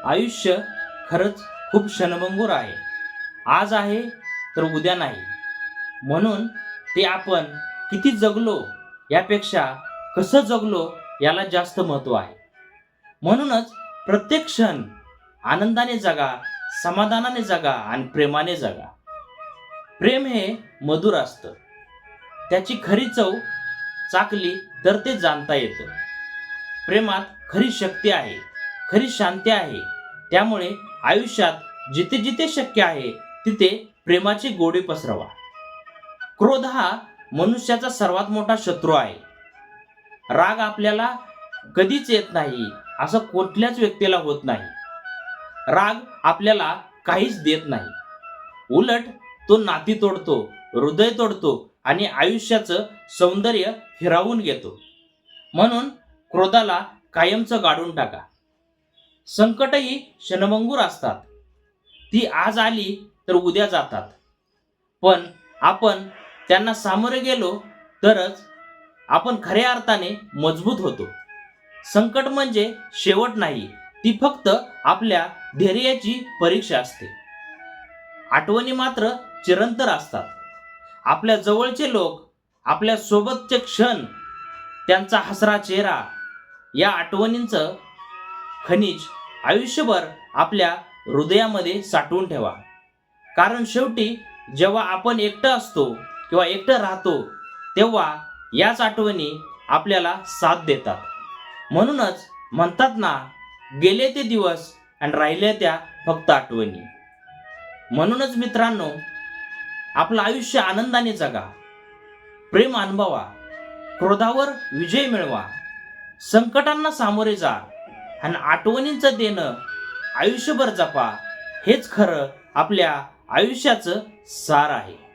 आयुष्य खरंच खूप क्षणभंगूर आहे. आज आहे तर उद्या नाही. म्हणून ते आपण किती जगलो यापेक्षा कसं जगलो याला जास्त महत्त्व आहे. म्हणूनच प्रत्येक क्षण आनंदाने जगा, समाधानाने जगा आणि प्रेमाने जगा. प्रेम हे मधुर असतं. त्याची खरी चव चाखली तर ते जाणता येतं. प्रेमात खरी शक्ती आहे, खरी शांती आहे. त्यामुळे आयुष्यात जिथे जिथे शक्य आहे तिथे प्रेमाची गोडी पसरवा. क्रोध हा मनुष्याचा सर्वात मोठा शत्रू आहे. राग आपल्याला कधीच येत नाही असं कुठल्याच व्यक्तीला होत नाही. राग आपल्याला काहीच देत नाही. उलट तो नाती तोडतो, हृदय तोडतो आणि आयुष्याचं सौंदर्य हिरावून घेतो. म्हणून क्रोधाला कायमचं गाडून टाका. संकटही क्षणभंगूर असतात. ती आज आली तर उद्या जातात. पण आपण त्यांना सामोरे गेलो तरच आपण खऱ्या अर्थाने मजबूत होतो. संकट म्हणजे शेवट नाही, ती फक्त आपल्या धैर्याची परीक्षा असते. आठवणी मात्र चिरंतर असतात. आपल्या जवळचे लोक, आपल्या सोबतचे क्षण, त्यांचा हसरा चेहरा, या आठवणींचं खनिज आयुष्यभर आपल्या हृदयामध्ये साठवून ठेवा. कारण शेवटी जेव्हा आपण एकटं असतो किंवा एकटं राहतो तेव्हा याच आठवणी आपल्याला साथ देतात. म्हणूनच म्हणतात ना, गेले ते दिवस आणि राहिल्या त्या फक्त आठवणी. म्हणूनच मित्रांनो, आपलं आयुष्य आनंदाने जगा, प्रेम अनुभवा, क्रोधावर विजय मिळवा, संकटांना सामोरे जा आणि आठवणींचं देणं आयुष्यभर जपा. हेच खरं आपल्या आयुष्याचं सार आहे.